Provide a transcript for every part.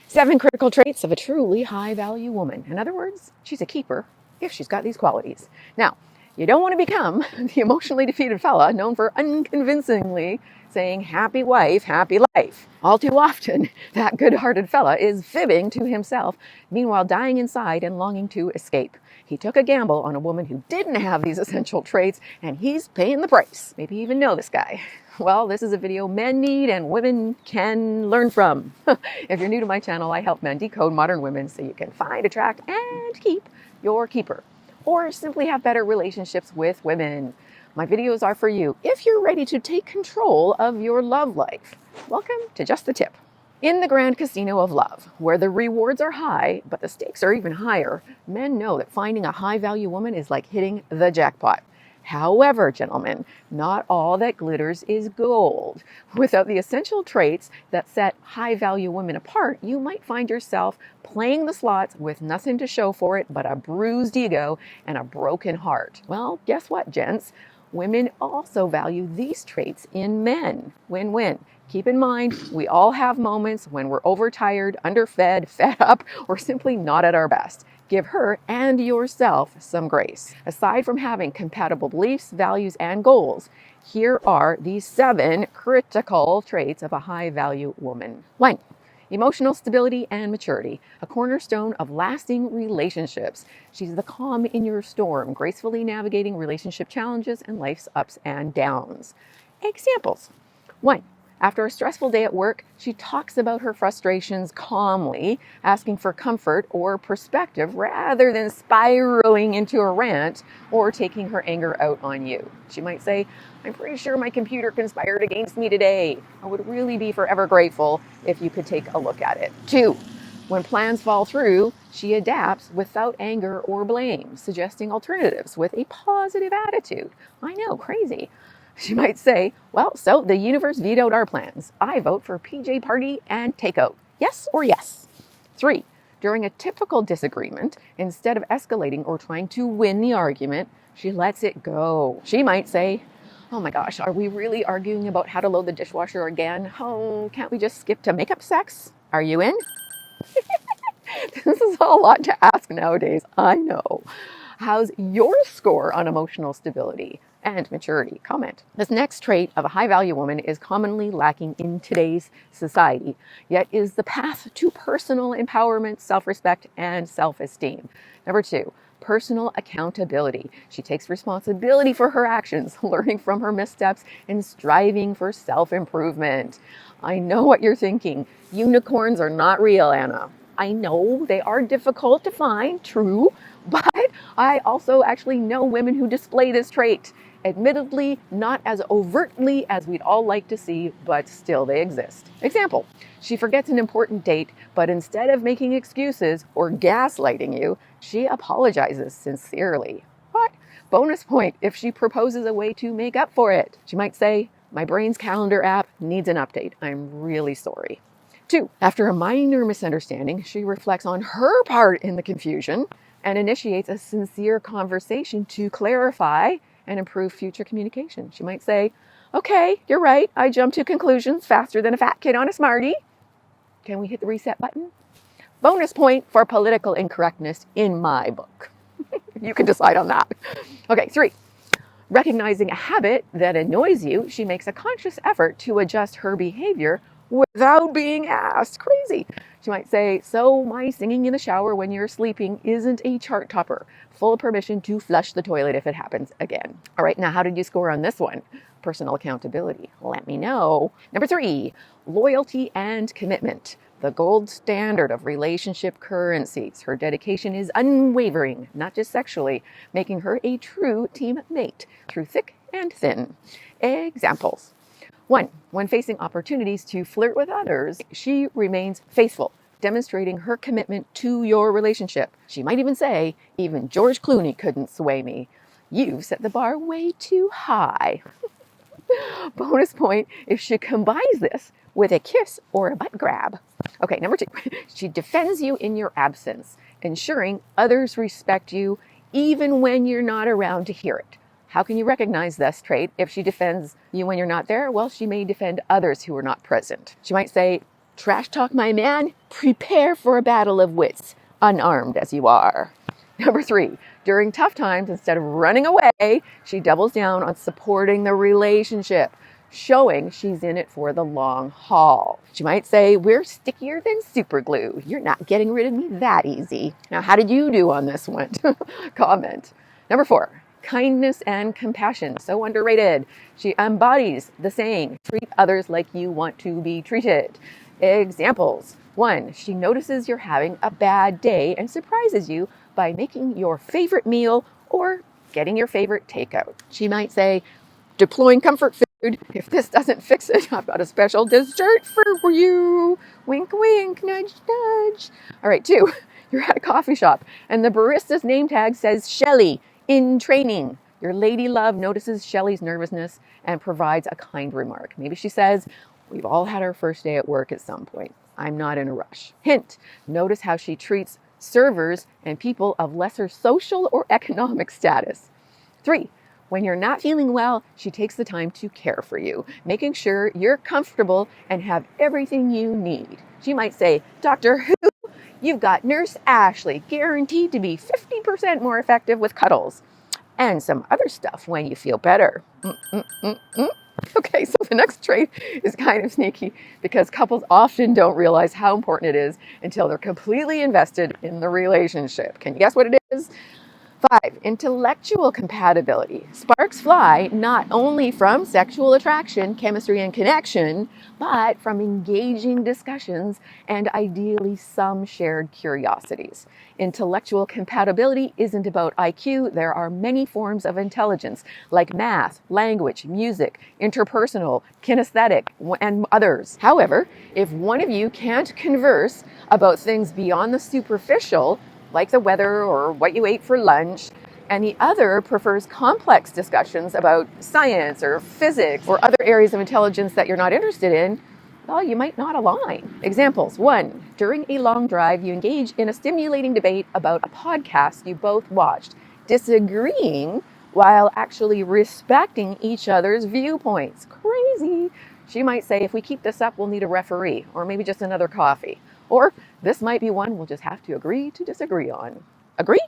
7 critical traits of a truly high-value woman. In other words, she's a keeper if she's got these qualities. Now, you don't want to become the emotionally defeated fella known for unconvincingly saying happy wife, happy life. All too often, that good-hearted fella is fibbing to himself, meanwhile dying inside and longing to escape. He took a gamble on a woman who didn't have these essential traits, and he's paying the price. Maybe you even know this guy. Well, this is a video men need and women can learn from. If you're new to my channel, I help men decode modern women so you can find, attract, and keep your keeper, or simply have better relationships with women. My videos are for you if you're ready to take control of your love life. Welcome to Just the Tip. In the grand casino of love, where the rewards are high, but the stakes are even higher, men know that finding a high-value woman is like hitting the jackpot. However, gentlemen, not all that glitters is gold. Without the essential traits that set high-value women apart, you might find yourself playing the slots with nothing to show for it but a bruised ego and a broken heart. Well, guess what, gents? Women also value these traits in men. Win-win. Keep in mind, we all have moments when we're overtired, underfed, fed up, or simply not at our best. Give her and yourself some grace. Aside from having compatible beliefs, values, and goals, here are the 7 critical traits of a high-value woman. 1. Emotional stability and maturity, a cornerstone of lasting relationships. She's the calm in your storm, gracefully navigating relationship challenges and life's ups and downs. Examples. 1. After a stressful day at work, she talks about her frustrations calmly, asking for comfort or perspective rather than spiraling into a rant or taking her anger out on you. She might say, "I'm pretty sure my computer conspired against me today. I would really be forever grateful if you could take a look at it." 2. When plans fall through, she adapts without anger or blame, suggesting alternatives with a positive attitude. I know, crazy. She might say, "Well, so the universe vetoed our plans. I vote for PJ party and takeout. Yes or yes?" 3. During a typical disagreement, instead of escalating or trying to win the argument, she lets it go. She might say, "Oh my gosh, are we really arguing about how to load the dishwasher again? Oh, can't we just skip to makeup sex? Are you in?" This is a lot to ask nowadays, I know. How's your score on emotional stability and maturity? Comment. This next trait of a high-value woman is commonly lacking in today's society, yet is the path to personal empowerment, self-respect, and self-esteem. Number 2, personal accountability. She takes responsibility for her actions, learning from her missteps and striving for self-improvement. I know what you're thinking. Unicorns are not real, Anna. I know they are difficult to find, true, but I also actually know women who display this trait. Admittedly, not as overtly as we'd all like to see, but still they exist. Example, she forgets an important date, but instead of making excuses or gaslighting you, she apologizes sincerely. What? Bonus point if she proposes a way to make up for it. She might say, "My brain's calendar app needs an update. I'm really sorry." 2. After a minor misunderstanding, she reflects on her part in the confusion and initiates a sincere conversation to clarify and improve future communication. She might say, "Okay, you're right. I jumped to conclusions faster than a fat kid on a Smartie. Can we hit the reset button?" Bonus point for political incorrectness in my book. You can decide on that. Okay, 3. Recognizing a habit that annoys you, she makes a conscious effort to adjust her behavior without being asked. Crazy. She might say, "So my singing in the shower when you're sleeping isn't a chart topper. Full permission to flush the toilet if it happens again." All right, now how did you score on this one? Personal accountability. Let me know. Number 3, loyalty and commitment. The gold standard of relationship currencies. Her dedication is unwavering, not just sexually, making her a true teammate through thick and thin. Examples. 1. When facing opportunities to flirt with others, she remains faithful, demonstrating her commitment to your relationship. She might even say, "Even George Clooney couldn't sway me." You've set the bar way too high. Bonus point if she combines this with a kiss or a butt grab. Okay, number 2, she defends you in your absence, ensuring others respect you even when you're not around to hear it. How can you recognize this trait if she defends you when you're not there? Well, she may defend others who are not present. She might say, Trash talk my man, prepare for a battle of wits, unarmed as you are. Number 3, during tough times, instead of running away, she doubles down on supporting the relationship, showing she's in it for the long haul. She might say, we're stickier than super glue. You're not getting rid of me that easy. Now, how did you do on this one? Comment. Number 4, kindness and compassion. So underrated. She embodies the saying, treat others like you want to be treated. Examples. 1, she notices you're having a bad day and surprises you by making your favorite meal or getting your favorite takeout. She might say, deploying comfort food. If this doesn't fix it, I've got a special dessert for you. Wink, wink, nudge, nudge. All right, 2, you're at a coffee shop and the barista's name tag says Shelly in training. Your lady love notices Shelly's nervousness and provides a kind remark. Maybe she says, we've all had our first day at work at some point. I'm not in a rush. Hint, notice how she treats servers and people of lesser social or economic status. 3, when you're not feeling well, she takes the time to care for you, making sure you're comfortable and have everything you need. She might say, Doctor Who, you've got Nurse Ashley, guaranteed to be 50% more effective with cuddles. And some other stuff when you feel better. Okay, so the next trait is kind of sneaky because couples often don't realize how important it is until they're completely invested in the relationship. Can you guess what it is? 5, intellectual compatibility. Sparks fly not only from sexual attraction, chemistry, and connection, but from engaging discussions and ideally some shared curiosities. Intellectual compatibility isn't about IQ. There are many forms of intelligence like math, language, music, interpersonal, kinesthetic, and others. However, if one of you can't converse about things beyond the superficial, like the weather or what you ate for lunch, and the other prefers complex discussions about science or physics or other areas of intelligence that you're not interested in, well, you might not align. Examples. 1, during a long drive, you engage in a stimulating debate about a podcast you both watched, disagreeing while actually respecting each other's viewpoints. Crazy. She might say, if we keep this up, we'll need a referee, or maybe just another coffee. Or this might be one we'll just have to agree to disagree on. Agree?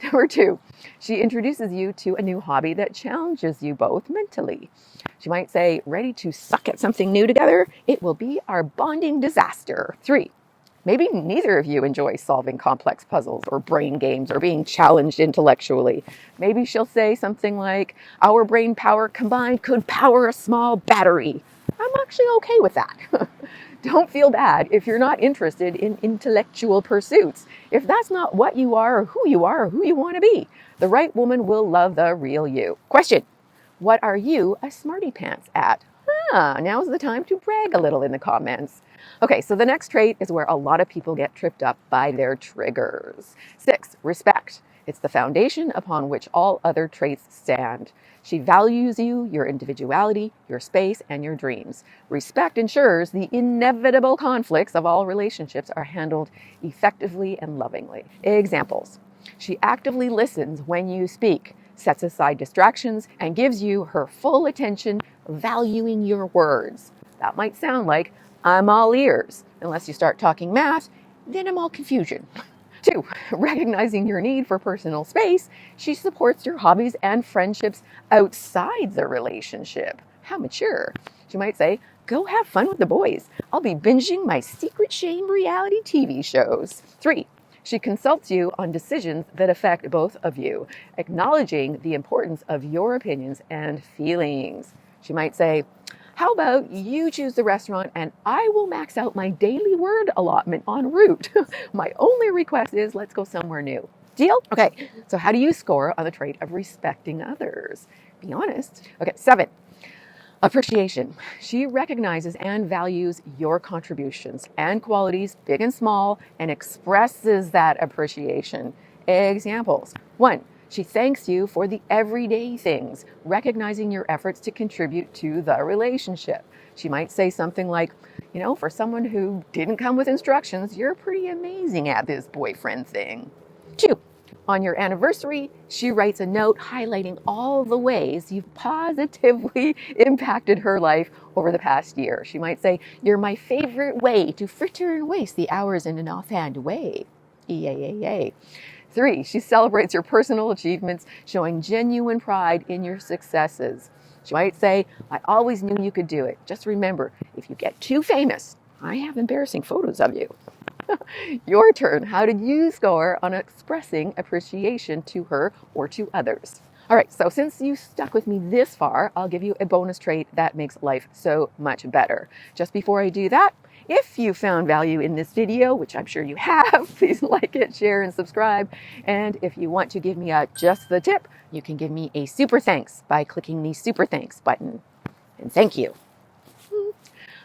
Number 2, she introduces you to a new hobby that challenges you both mentally. She might say, ready to suck at something new together? It will be our bonding disaster. 3, maybe neither of you enjoy solving complex puzzles or brain games or being challenged intellectually. Maybe she'll say something like, our brain power combined could power a small battery. I'm actually okay with that. Don't feel bad if you're not interested in intellectual pursuits. If that's not what you are or who you want to be, the right woman will love the real you. Question, what are you a smarty pants at? Now's the time to brag a little in the comments. Okay, so the next trait is where a lot of people get tripped up by their triggers. 6, respect. It's the foundation upon which all other traits stand. She values you, your individuality, your space, and your dreams. Respect ensures the inevitable conflicts of all relationships are handled effectively and lovingly. Examples. She actively listens when you speak, sets aside distractions, and gives you her full attention, valuing your words. That might sound like, I'm all ears. Unless you start talking math, then I'm all confusion. 2, recognizing your need for personal space, she supports your hobbies and friendships outside the relationship. How mature. She might say, go have fun with the boys. I'll be binging my secret shame reality TV shows. 3, she consults you on decisions that affect both of you, acknowledging the importance of your opinions and feelings. She might say, how about you choose the restaurant and I will max out my daily word allotment en route. My only request is let's go somewhere new. Deal? Okay, so how do you score on the trait of respecting others? Be honest. Okay, 7, appreciation. She recognizes and values your contributions and qualities, big and small, and expresses that appreciation. Examples. 1, she thanks you for the everyday things, recognizing your efforts to contribute to the relationship. She might say something like, for someone who didn't come with instructions, you're pretty amazing at this boyfriend thing. 2, On your anniversary, she writes a note highlighting all the ways you've positively impacted her life over the past year. She might say, "You're my favorite way to fritter and waste the hours in an offhand way." Yay. 3, she celebrates your personal achievements, showing genuine pride in your successes. She might say, "I always knew you could do it. Just remember, if you get too famous, I have embarrassing photos of you." Your turn. How did you score on expressing appreciation to her or to others? All right, so since you stuck with me this far, I'll give you a bonus trait that makes life so much better. Just before I do that, if you found value in this video, which I'm sure you have, please like it, share, and subscribe. And if you want to give me a just the tip, you can give me a super thanks by clicking the super thanks button. And thank you.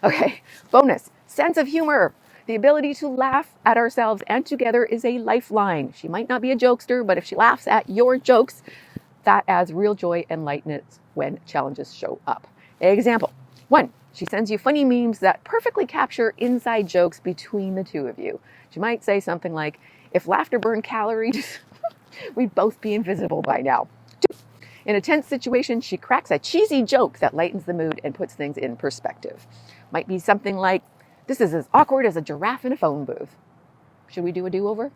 Okay, bonus, sense of humor. The ability to laugh at ourselves and together is a lifeline. She might not be a jokester, but if she laughs at your jokes, that adds real joy and lightness when challenges show up. Example 1, she sends you funny memes that perfectly capture inside jokes between the two of you. She might say something like, "If laughter burned calories, we'd both be invisible by now." 2, in a tense situation, she cracks a cheesy joke that lightens the mood and puts things in perspective. Might be something like, "This is as awkward as a giraffe in a phone booth. Should we do a do-over?"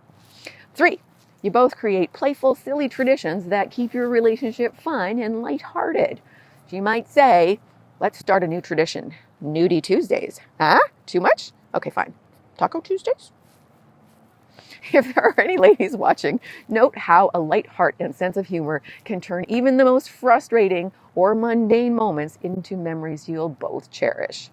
3, you both create playful, silly traditions that keep your relationship fun and lighthearted. She might say, "Let's start a new tradition. Nudie Tuesdays." Huh? Too much? Okay, fine. Taco Tuesdays? If there are any ladies watching, note how a light heart and sense of humor can turn even the most frustrating or mundane moments into memories you'll both cherish.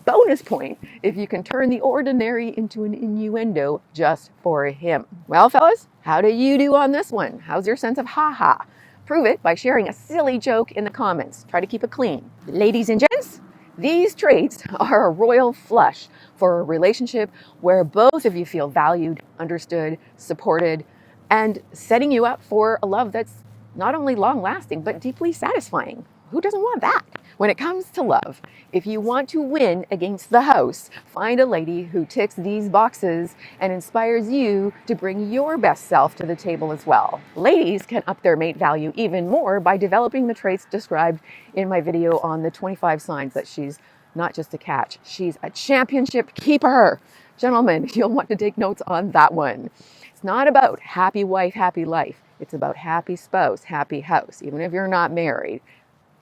Bonus point if you can turn the ordinary into an innuendo just for him. Well, fellas, how do you do on this one? How's your sense of ha-ha? Prove it by sharing a silly joke in the comments. Try to keep it clean. Ladies and gents, these traits are a royal flush for a relationship where both of you feel valued, understood, supported, and setting you up for a love that's not only long-lasting, but deeply satisfying. Who doesn't want that? When it comes to love, if you want to win against the house, find a lady who ticks these boxes and inspires you to bring your best self to the table as well. Ladies can up their mate value even more by developing the traits described in my video on the 25 signs that she's not just a catch, she's a championship keeper. Gentlemen, you'll want to take notes on that one. It's not about happy wife, happy life. It's about happy spouse, happy house, even if you're not married.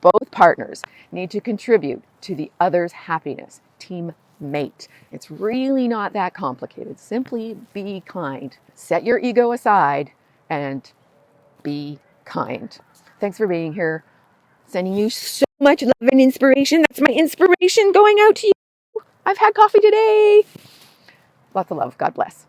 Both partners need to contribute to the other's happiness. Teammate. It's really not that complicated. Simply be kind. Set your ego aside and be kind. Thanks for being here. Sending you so much love and inspiration. That's my inspiration going out to you. I've had coffee today. Lots of love. God bless.